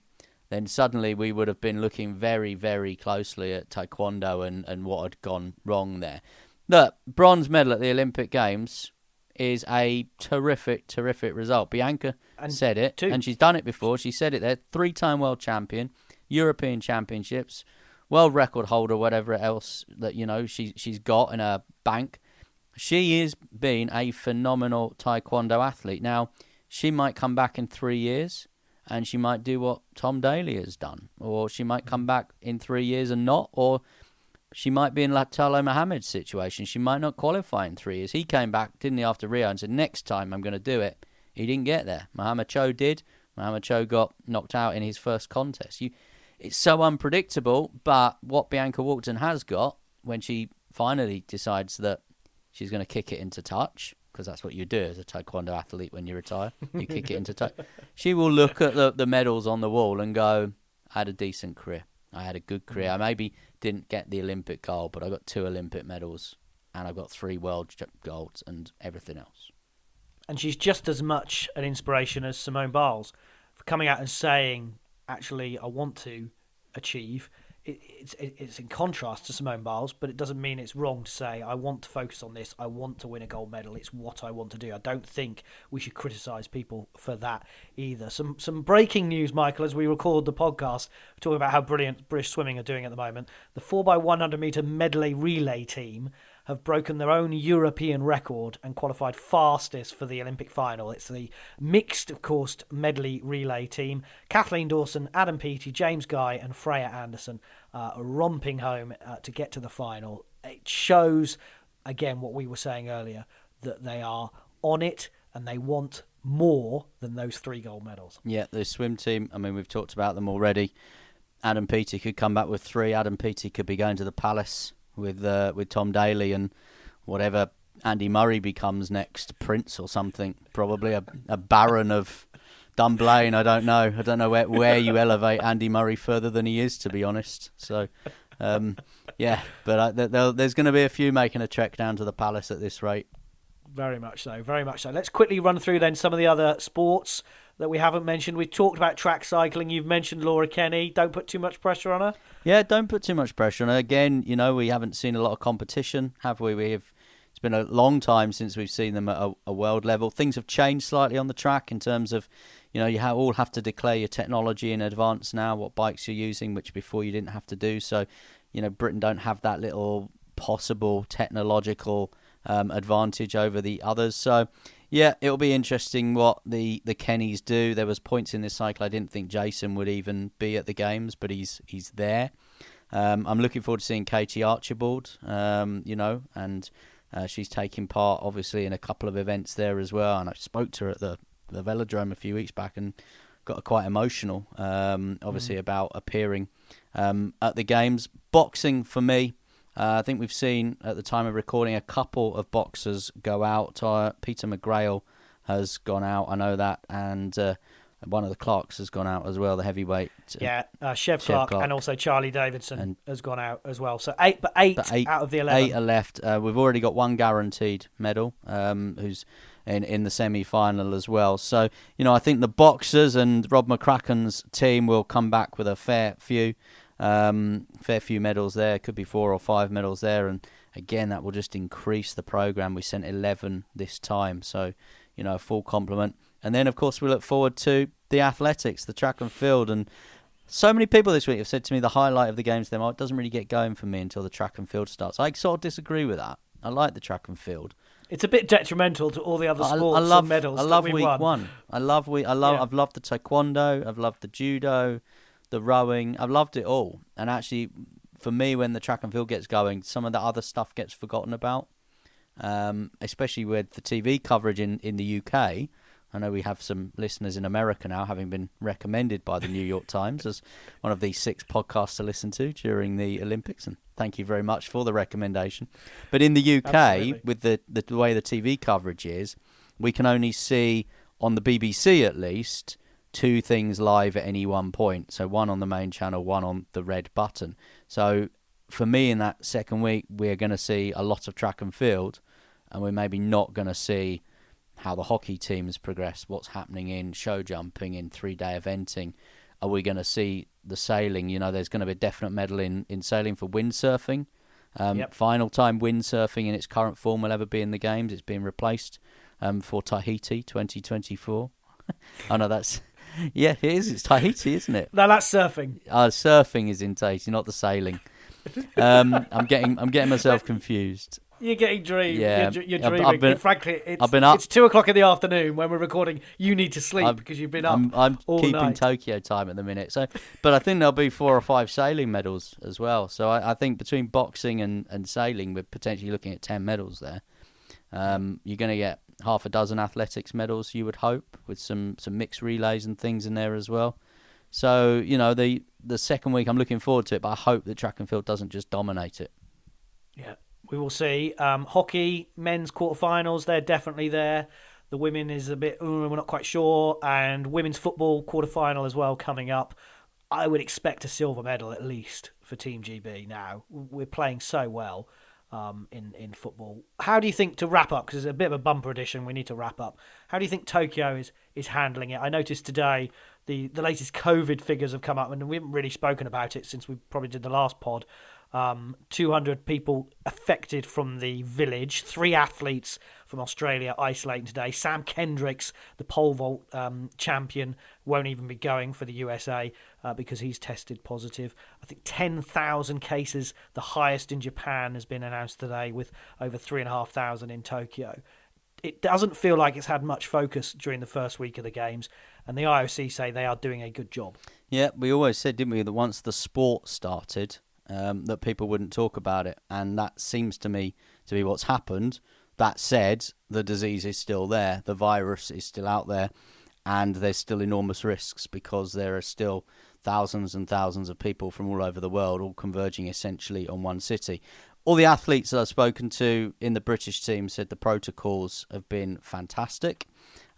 then suddenly we would have been looking very, very closely at taekwondo and what had gone wrong there. Look, bronze medal at the Olympic Games is a terrific, terrific result. Bianca said it, and she's done it before. She said it there. 3-time world champion, European Championships, world record holder, whatever else that she's got in her bank. She is being a phenomenal taekwondo athlete. Now, she might come back in 3 years, and she might do what Tom Daley has done, or she might come back in 3 years and not, or she might be in Latalo Mohammed's situation. She might not qualify in 3 years. He came back, didn't he, after Rio and said, next time I'm going to do it. He didn't get there. Mohamed Cho did. Mohamed Cho got knocked out in his first contest. It's so unpredictable, but what Bianca Walkden has got when she finally decides that she's going to kick it into touch, because that's what you do as a taekwondo athlete when you retire. You kick it into touch. She will look at the medals on the wall and go, I had a decent career. I had a good career. I maybe didn't get the Olympic gold, but I got 2 Olympic medals and I've got 3 world golds and everything else. And she's just as much an inspiration as Simone Biles for coming out and saying, actually, I want to achieve. It's in contrast to Simone Biles, but it doesn't mean it's wrong to say, I want to focus on this, I want to win a gold medal, it's what I want to do. I don't think we should criticise people for that either. Some breaking news, Michael, as we record the podcast, talking about how brilliant British swimming are doing at the moment. The 4x100 metre medley relay team have broken their own European record and qualified fastest for the Olympic final. It's the mixed, of course, medley relay team. Kathleen Dawson, Adam Peaty, James Guy and Freya Anderson romping home to get to the final. It shows, again, what we were saying earlier, that they are on it and they want more than those 3 gold medals. Yeah, the swim team, I mean, we've talked about them already. Adam Peaty could come back with 3. Adam Peaty could be going to the Palace with Tom Daley and whatever Andy Murray becomes next, Prince or something, probably a Baron of Dunblane. I don't know where you elevate Andy Murray further than he is, to be honest. So yeah, but there's going to be a few making a trek down to the Palace at this rate. Very much so, very much so. Let's quickly run through then some of the other sports that we haven't mentioned. We talked about track cycling. You've mentioned Laura Kenny. Don't put too much pressure on her. Yeah, don't put too much pressure on her. Again, we haven't seen a lot of competition, have we? It's been a long time since we've seen them at a world level. Things have changed slightly on the track in terms of, you all have to declare your technology in advance now, what bikes you're using, which before you didn't have to do. So, Britain don't have that little possible technological advantage over the others. So, yeah, it'll be interesting what the Kennys do. There was points in this cycle I didn't think Jason would even be at the games, but he's there. I'm looking forward to seeing Katie Archibald, and she's taking part, obviously, in a couple of events there as well. And I spoke to her at the velodrome a few weeks back and got quite emotional, obviously, about appearing at the games. Boxing, for me, I think we've seen, at the time of recording, a couple of boxers go out. Peter McGrail has gone out, I know that, and one of the Clarks has gone out as well, the heavyweight. Yeah, Chev Clark and also Charlie Davidson has gone out as well. So eight out of the 11. 8 are left. We've already got 1 guaranteed medal, who's in the semi-final as well. So, I think the boxers and Rob McCracken's team will come back with a fair few medals there. Could be 4 or 5 medals there, and again that will just increase the program. We sent 11 this time, so a full complement. And then of course we look forward to the athletics, the track and field, and so many people this week have said to me the highlight of the games it doesn't really get going for me until the track and field starts. I sort of disagree with that. I like the track and field. It's a bit detrimental to all the other sports and medals. I love we've week won. 1. I've loved the taekwondo, I've loved the judo, the rowing, I've loved it all. And actually, for me, when the track and field gets going, some of the other stuff gets forgotten about, especially with the TV coverage in the UK. I know we have some listeners in America now, having been recommended by the New York Times as one of the 6 podcasts to listen to during the Olympics, and thank you very much for the recommendation. But in the UK, absolutely, with the way the TV coverage is, we can only see, on the BBC at least, 2 things live at any one point. So 1 on the main channel, 1 on the red button. So for me, in that second week, we're going to see a lot of track and field, and we're maybe not going to see how the hockey teams progress, what's happening in show jumping, in 3-day eventing, are we going to see the sailing? There's going to be a definite medal in sailing for windsurfing. Final time windsurfing in its current form will ever be in the Games. It's being replaced for Tahiti 2024. Oh, no, that's... Yeah, it is. It's Tahiti, isn't it? No, that's surfing. Surfing is in Tahiti, not the sailing. I'm getting myself confused. You're getting dreamed. Yeah. You're dreaming. Frankly, it's 2 o'clock in the afternoon when we're recording. You need to sleep because you've been up I'm all keeping night. Tokyo time at the minute. But I think there'll be 4 or 5 sailing medals as well. So I think between boxing and sailing, we're potentially looking at 10 medals there. You're going to get half a dozen athletics medals, you would hope, with some mixed relays and things in there as well. So, the second week, I'm looking forward to it, but I hope that track and field doesn't just dominate it. Yeah, we will see. Hockey, men's quarterfinals, they're definitely there. The women is a bit, we're not quite sure. And women's football quarterfinal as well coming up. I would expect a silver medal at least for Team GB now. We're playing so well in football. How do you think, to wrap up, because it's a bit of a bumper edition, we need to wrap up. How do you think Tokyo is handling it? I noticed today the latest COVID figures have come up, and we haven't really spoken about it since we probably did the last pod. 200 people affected from the village. 3 athletes from Australia isolating today. Sam Kendricks, the pole vault champion, won't even be going for the USA because he's tested positive. I think 10,000 cases, the highest in Japan, has been announced today, with over 3,500 in Tokyo. It doesn't feel like it's had much focus during the first week of the Games, and the IOC say they are doing a good job. Yeah, we always said, didn't we, that once the sport started, that people wouldn't talk about it, and that seems to me to be what's happened. That said, the disease is still there, the virus is still out there, and there's still enormous risks because there are still thousands and thousands of people from all over the world all converging essentially on one city. All the athletes that I've spoken to in the British team said the protocols have been fantastic,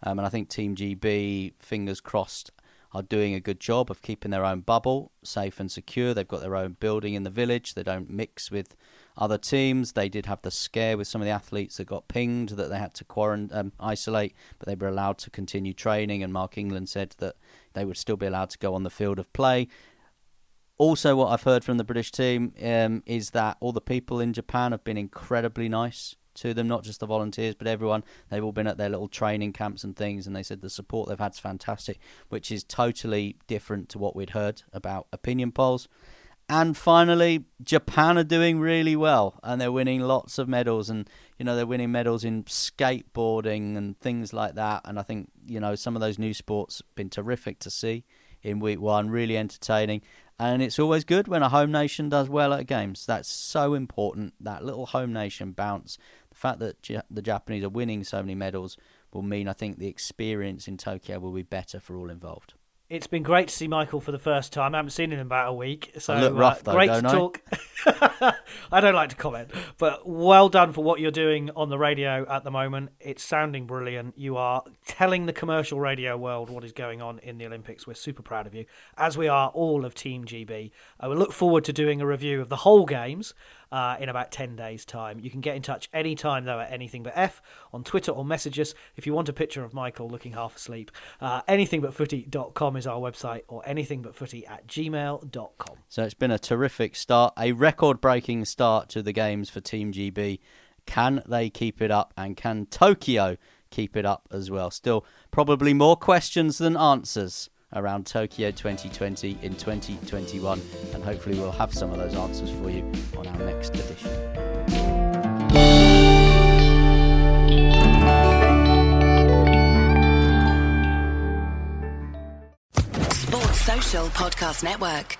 and I think Team GB, fingers crossed, are doing a good job of keeping their own bubble safe and secure. They've got their own building in the village. They don't mix with other teams. They did have the scare with some of the athletes that got pinged that they had to isolate, but they were allowed to continue training, and Mark England said that they would still be allowed to go on the field of play. Also, what I've heard from the British team is that all the people in Japan have been incredibly nice to them, not just the volunteers, but everyone. They've all been at their little training camps and things, and they said the support they've had is fantastic, which is totally different to what we'd heard about opinion polls. And finally, Japan are doing really well, and they're winning lots of medals, and they're winning medals in skateboarding and things like that. And I think some of those new sports have been terrific to see in week 1, really entertaining. And it's always good when a home nation does well at games. That's so important, that little home nation bounce. The fact that the Japanese are winning so many medals will mean, I think, the experience in Tokyo will be better for all involved. It's been great to see Michael for the first time. I haven't seen him in about a week. So I look rough, though, great to talk. I don't like to comment, but well done for what you're doing on the radio at the moment. It's sounding brilliant. You are telling the commercial radio world what is going on in the Olympics. We're super proud of you, as we are all of Team GB. We look forward to doing a review of the whole Games in about 10 days' time. You can get in touch anytime, though, at Anything But F on Twitter, or message us if you want a picture of Michael looking half asleep. Anythingbutfooty.com is our website, or anythingbutfooty@gmail.com. So it's been a terrific start, a record-breaking start to the Games for Team GB. Can they keep it up, and can Tokyo keep it up as well? Still probably more questions than answers around Tokyo 2020 in 2021, and hopefully we'll have some of those answers for you on our next edition. Sports Social Podcast Network.